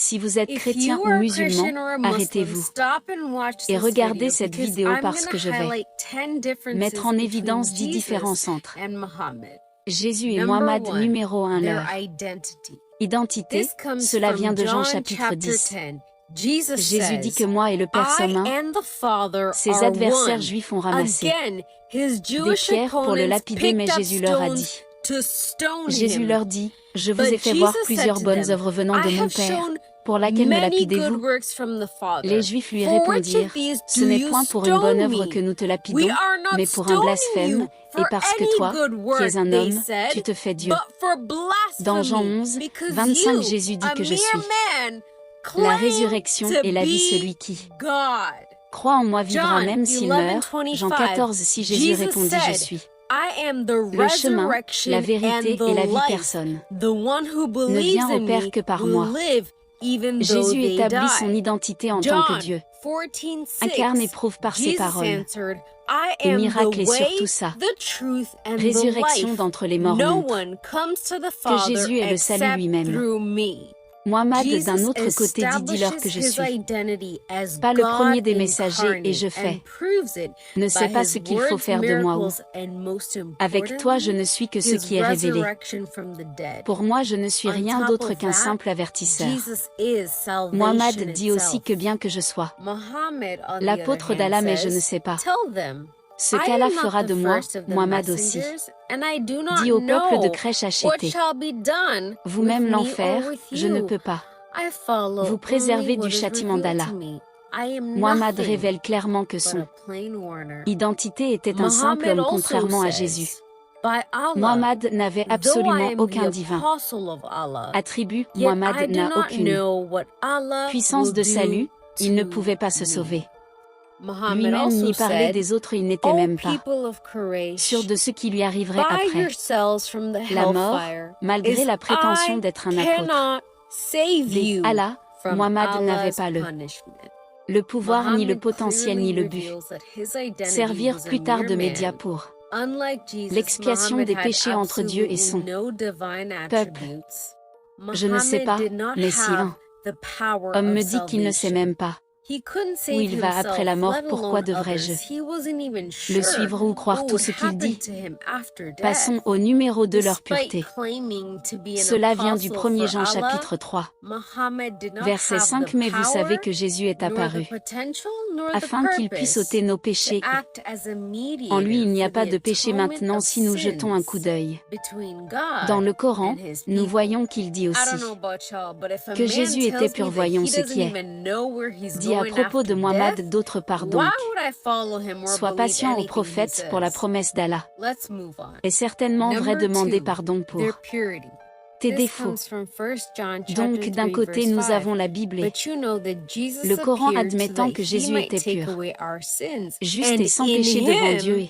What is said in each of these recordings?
Si vous êtes If chrétien you ou are a musulman, Christian or a Muslim, arrêtez-vous stop and watch et this regardez video cette because vidéo I'm parce going que to je vais highlight 10 differences mettre en between évidence 10 Jesus différences entre and Muhammad. Jésus et Number Mohammed one, numéro 1 their leur identity. identité. This comes Cela vient from de Jean John chapitre chapter 10. 10. Jesus Jésus dit que says, moi et le Père I sommes un. and the Father Ses are adversaires one. juifs ont ramassé Again, his des Jewish pierres pour le opponents lapider, mais picked up Jésus leur a stones dit. to stone Jésus him. leur dit, je vous ai But fait voir Jesus plusieurs said to bonnes them, œuvres venant de I mon have Père. shown Pour laquelle me many good lapidez-vous? works from the Father. Les Juifs lui For which répondirent, of these ce do n'est you point pour une bonne stone œuvre me? que nous te We lapidons, are not mais pour un stoning blasphème, you et for parce que any toi, good qui work, es un they homme, said, tu te fais Dieu. but for Dans Jean blasphemy, 11, because 25, you, Jésus dit a que je mere suis man, la claim résurrection to et la vie. be Celui qui God. croit en moi vivra John même s'il meurt. Jean 11:25, 14, si Jésus Jesus répondit, je said, suis I am the le chemin, resurrection la vérité and the et la vie. life. Personne The one who ne believes vient au in Père me que par will moi. live even though Jésus they établit son die. identité en tant que John Dieu. 14:6, Incarne et prouve par ses Jesus paroles. answered, I Et am the miracle et way, surtout ça. the truth and the Résurrection life. d'entre les morts No montre one comes to the que Father Jésus est le salut except lui-même. through me. Mohammed d'un Jesus autre côté dit, dis-leur que establishes je his suis identity as pas le premier God des messagers et je incarnate fais. and proves it Ne by sais pas his ce qu'il faut words, faire de moi ou miracles, and most avec toi je importantly, ne suis que ce his qui est révélé. resurrection from the dead. Pour moi je ne suis On rien top d'autre of qu'un that, simple avertisseur. Jesus is salvation Mohammed dit aussi itself. que bien que je sois Muhammad, on the l'apôtre other hand, d'Allah, mais je ne says, sais pas tell them, ce I qu'Allah am fera not de the moi. first of the Mohammed aussi messengers, and I do not dit au peuple de know Crèche what acheté, shall be done with vous-même me l'enfer, or with je ne you. peux pas I follow vous préserver only what du is châtiment revealed d'Allah. to me. I am Mohammed nothing révèle clairement que but son a plain warner. identité était un simple Muhammad homme also contrairement à Jésus. says, by Allah, Mohammed n'avait though I absolument am aucun the divin apostle of Allah, attribut. yet I Mohammed do n'a not aucune know what Allah puissance will de do salut, il ne to pouvait pas se me. sauver. Muhammad Lui-même also ni parler said, des autres, il n'était O même pas people of sûr Quraysh, de ce qui lui arriverait buy après yourselves from the la mort, hellfire, malgré as la prétention I d'être un apôtre. cannot save Des you Allah, from Mohammed n'avait Allah's pas punishment. le pouvoir ni le Muhammad potentiel ni clearly le but. reveals that his identity Servir was a plus tard mere de média man. pour Unlike Jesus, l'expiation Muhammad des had péchés entre Dieu et son absolutely no divine peuple. attributes. Je ne sais Muhammad pas, did not mais si have un the power homme of me dit qu'il ne sait salvation. même pas He couldn't où save il va après la himself, mort, let pourquoi alone devrais-je others. He wasn't even le sure suivre ou croire what tout would ce qu'il happen dit? to him after death. Passons au numéro de leur Despite pureté. claiming to be an Cela vient du apostle 1er for Jean Allah, chapitre 3, Muhammad did not verset have 5. the Mais vous savez power, que Jésus est nor the apparu potential, nor the afin qu'il puisse purpose ôter nos to péchés. act as a En lui, il mediator n'y a for pas the de péché atonement maintenant of si nous jetons un coup sins d'œil. between Dans God le Coran, and his nous people. voyons qu'il dit I aussi don't know about y'all, but if a que man Jésus était tells pur. me that Voyons he ce doesn't qui est even know where he's dit à going propos de after Mohammed. death, D'autre part why donc, would I follow him or sois believe patient au anything he prophète pour la says? promesse d'Allah. Let's move on. Est certainement vrai. Number Demander 2, pardon pour their purity. tes This défauts. comes from 1 John Donc chapter d'un 3 côté verse nous 5. avons la Bible et But you know that Jesus le Coran appeared so admettant that que he Jésus might était take pur, away our sins. juste And et sans in péché devant Dieu. him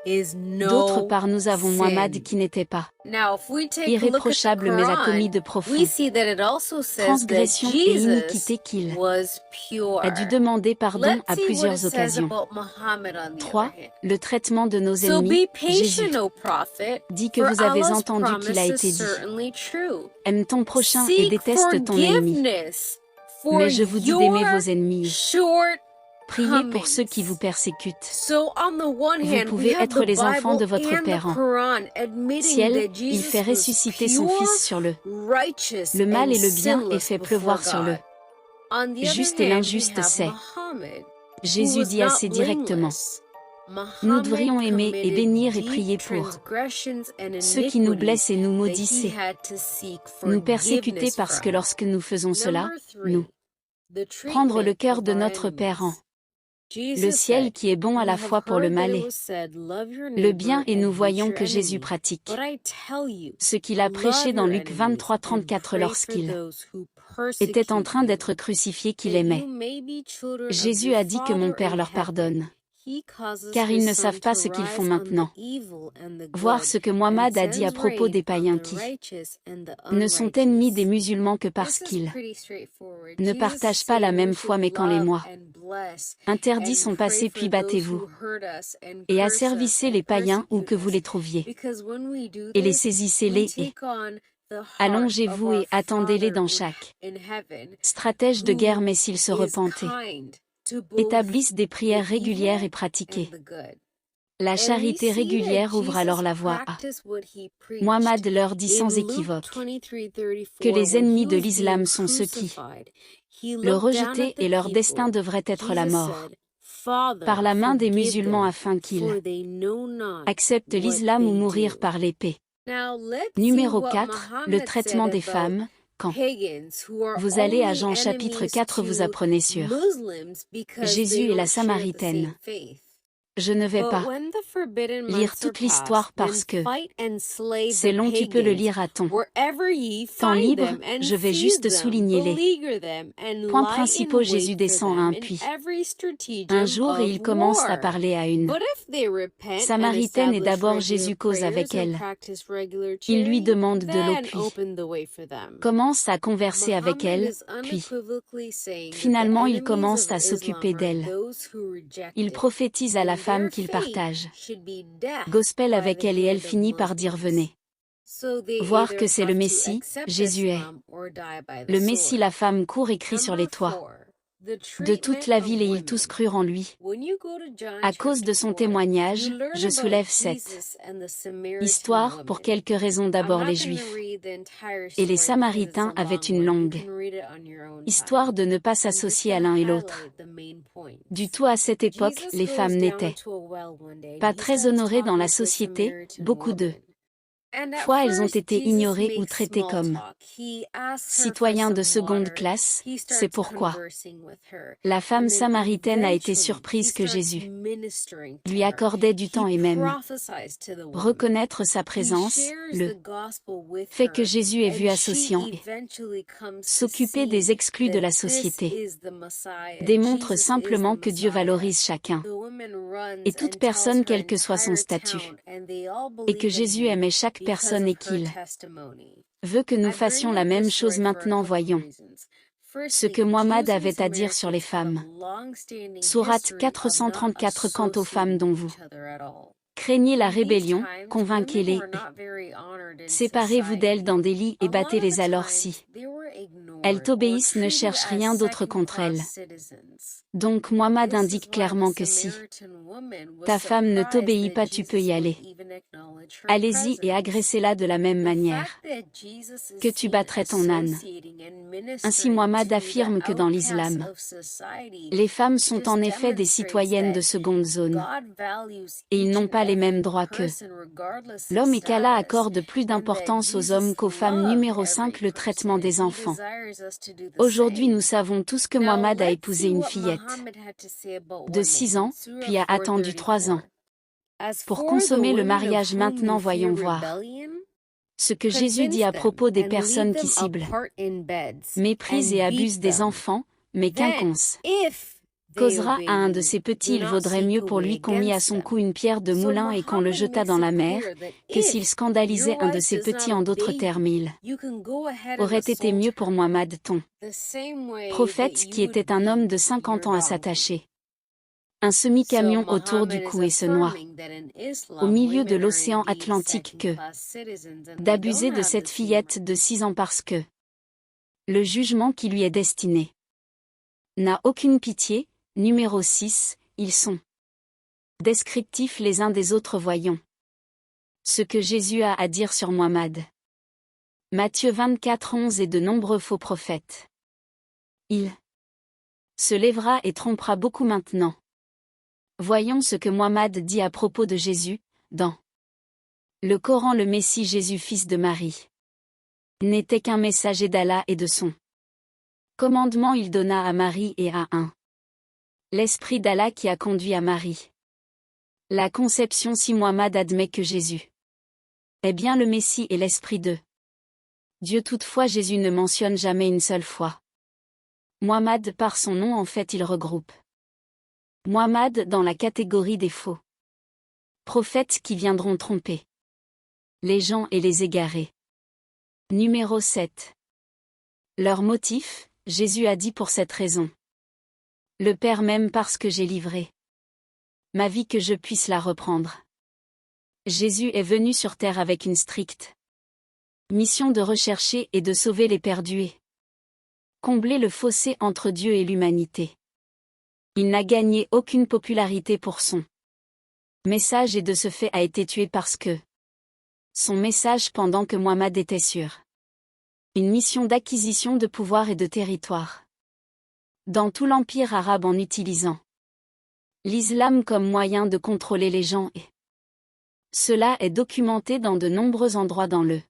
Et is d'autre no part nous avons Mohammed sin. qui n'était pas Now, if we take a look at the irréprochable mais a commis Quran, de profondes we see that it also says that transgressions et Jesus iniquités qu'il was pure. a dû demander pardon Let's à see what it plusieurs says occasions. about Muhammad on the 3. other hand. Le traitement de nos So ennemis. be Jésus patient, O prophet, dit que for vous avez Allah's entendu qu'il a promise été is dit. certainly true. Aime ton prochain et Seek déteste ton ennemi. forgiveness for Mais je vous dis d'aimer vos your ennemis. short Priez pour ceux qui vous persécutent. So on the one Vous hand, we pouvez have être the les enfants de Bible votre and Père the en Quran admitting ciel. that Il Jesus fait was ressusciter son pure, Fils sur le righteous, mal and et le bien et sinless fait before pleuvoir sur le God. On the juste other et hand, l'injuste. we have C'est Muhammad, who Jésus was dit not assez directement. blameless. Nous Muhammad devrions aimer et committed bénir et deep prier pour transgressions and ceux qui nous iniquities blessent et nous that maudissent he et had to seek nous persécuter forgiveness parce que from. lorsque nous faisons cela, Number 3, nous the prendre le treatment cœur of de our notre Père en enemies. le Jesus ciel said, qui est bon à You la have fois pour le heard that mal it et was said, love your le bien, neighbor et nous and hate voyons your que Jésus enemy. pratique But I tell you, ce qu'il a prêché love dans your Luc enemies 23, and 34 pray for lorsqu'il those who était en persecute train you, d'être crucifié qu'il that aimait. you may be children of Jésus your a dit que mon Father Père in leur heaven. pardonne, He causes car ils his ne sun savent pas to ce qu'ils font rise on the maintenant. evil and the Voir good, ce que and Mohammed a dit à sends propos rain des païens on qui the righteous and the ne sont ennemis des unrighteous. musulmans que parce This is qu'ils pretty straightforward. ne Jesus partagent pas la saying we même foi, should mais quand les love mois and bless interdits and sont pray passés, for puis those battez-vous who hurt us and et curse us asservissez and les païens où persecute que vous us. les trouviez Because when we do et les this, saisissez-les we et take on Allongez-vous et attendez-les dans chaque stratège de guerre, mais s'ils se repentaient, établissent des prières régulières et pratiquées. La charité régulière ouvre alors la voie à. Muhammad leur dit sans équivoque que les ennemis de l'islam sont ceux qui le rejetaient et leur destin devrait être la mort par la main des musulmans afin qu'ils acceptent l'islam ou mourir par l'épée. Numéro 4, le traitement des femmes. Quand vous allez à Jean chapitre 4, vous apprenez sur Jésus et la Samaritaine. Je ne vais pas lire toute l'histoire parce que c'est long, tu peux le lire à ton temps libre, je vais juste souligner les points principaux. Jésus descend à un puits un jour et il commence à parler à une Samaritaine et d'abord Jésus cause avec elle. Il lui demande de l'eau puis commence à converser avec elle, puis finalement il commence à s'occuper d'elle. Il prophétise à la femme qu'il partage gospel avec elle et elle finit par dire venez voir que c'est le Messie. Jésus est le Messie. La femme court et crie sur les toits de toute la ville et ils tous crurent en lui. À cause de son témoignage, je soulève cette histoire pour quelques raisons. D'abord, les Juifs et les Samaritains avaient une longue histoire de ne pas s'associer à l'un et l'autre. Du tout, à cette époque, les femmes n'étaient pas très honorées dans la société. Beaucoup de fois elles ont été ignorées ou traitées comme citoyens de seconde classe. C'est pourquoi la femme samaritaine a été surprise que Jésus lui accordait du temps et même reconnaître sa présence. Le fait que Jésus est vu associant et s'occuper des exclus de la société démontre simplement que Dieu valorise chacun et toute personne quel que soit son statut, et que Jésus aimait chaque personne et qu'il veut que nous fassions la même chose. Maintenant voyons ce que Muhammad avait à dire sur les femmes. Sourate 434. Quant aux femmes dont vous craignez la rébellion, convainquez-les et séparez-vous d'elles dans des lits et battez-les alors si elles t'obéissent, ne cherche rien d'autre contre elles. Donc Muhammad indique clairement que si ta femme ne t'obéit pas, tu peux y aller. Allez-y et agressez-la de la même manière que tu battrais ton âne. Ainsi Muhammad affirme que dans l'islam, les femmes sont en effet des citoyennes de seconde zone, et ils n'ont pas les mêmes droits que l'homme et qu'Allah accorde plus d'importance aux hommes qu'aux femmes. Numéro 5, le traitement des enfants. Aujourd'hui nous savons tous que Muhammad a épousé une fillette de 6 ans, puis a attendu 3 ans pour consommer le mariage. Maintenant voyons voir ce que Jésus dit à propos des personnes qui ciblent, méprisent et abusent des enfants, mais qu'un causera à un de ses petits, il vaudrait mieux pour lui qu'on mit à son cou une pierre de moulin et qu'on le jetât dans la mer, que s'il scandalisait un de ses petits. En d'autres termes, il aurait été mieux pour Muhammad, ton prophète, qui était un homme de 50 ans, à s'attacher un semi-camion autour du cou et se noie au milieu de l'océan Atlantique que d'abuser de cette fillette de 6 ans parce que le jugement qui lui est destiné n'a aucune pitié. Numéro 6, ils sont descriptifs les uns des autres. Voyons ce que Jésus a à dire sur Muhammad. Matthieu 24, 11. Et de nombreux faux prophètes. Il se lèvera et trompera beaucoup. Maintenant voyons ce que Muhammad dit à propos de Jésus, dans le Coran. Le Messie Jésus, fils de Marie, n'était qu'un messager d'Allah et de son commandement il donna à Marie et à l'Esprit d'Allah qui a conduit à Marie la conception. Si Muhammad admet que Jésus est bien le Messie et l'Esprit de Dieu, toutefois Jésus ne mentionne jamais une seule fois Muhammad par son nom. En fait, il regroupe Muhammad dans la catégorie des faux prophètes qui viendront tromper les gens et les égarer. Numéro 7. Leur motif, Jésus a dit pour cette raison le Père m'aime parce que j'ai livré ma vie que je puisse la reprendre. Jésus est venu sur terre avec une stricte Mission de rechercher et de sauver les perdus et combler le fossé entre Dieu et l'humanité. Il n'a gagné aucune popularité pour son message et de ce fait a été tué parce que son message pendant que Muhammad était sur une mission d'acquisition de pouvoir et de territoire dans tout l'empire arabe en utilisant l'islam comme moyen de contrôler les gens et cela est documenté dans de nombreux endroits dans le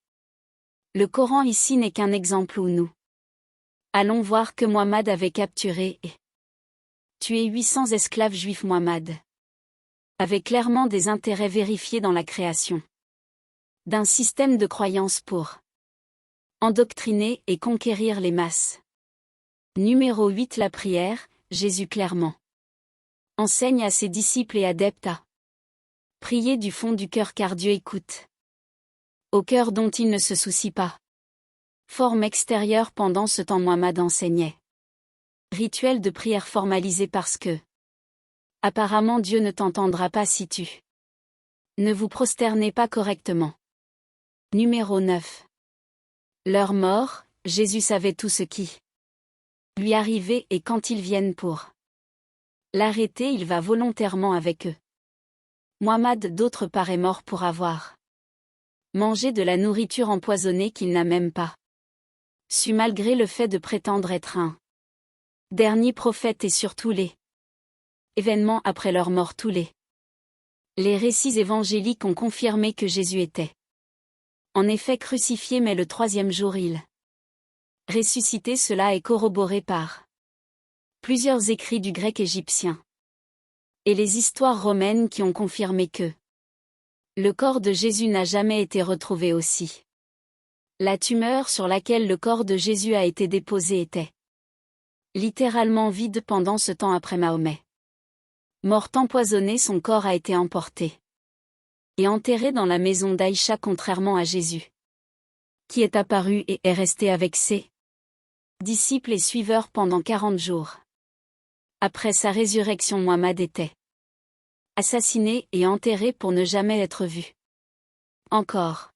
Coran. Ici n'est qu'un exemple où nous allons voir que Muhammad avait capturé et tué 800 esclaves juifs. Muhammad avait clairement des intérêts vérifiés dans la création d'un système de croyance pour endoctriner et conquérir les masses. Numéro 8. La prière. Jésus clairement enseigne à ses disciples et adeptes à prier du fond du cœur car Dieu écoute au cœur dont il ne se soucie pas. Forme extérieure. Pendant ce temps Muhammad enseignait rituel de prière formalisé parce que apparemment Dieu ne t'entendra pas si tu ne vous prosternez pas correctement. Numéro 9. Leur mort. Jésus savait tout ce qui lui arrivait et quand ils viennent pour l'arrêter il va volontairement avec eux. Muhammad d'autre part est mort pour avoir mangé de la nourriture empoisonnée qu'il n'a même pas su malgré le fait de prétendre être un dernier prophète et surtout les événements après leur mort. Tous les récits évangéliques ont confirmé que Jésus était en effet crucifié mais le troisième jour il ressuscité. Cela est corroboré par plusieurs écrits du grec égyptien et les histoires romaines qui ont confirmé que le corps de Jésus n'a jamais été retrouvé aussi. La tumeur sur laquelle le corps de Jésus a été déposé était littéralement vide pendant ce temps. Après Mahomet mort empoisonné, son corps a été emporté et enterré dans la maison d'Aïcha contrairement à Jésus qui est apparu et est resté avec ses disciples et suiveurs pendant 40 jours. Après sa résurrection Muhammad était assassiné et enterré pour ne jamais être vu encore.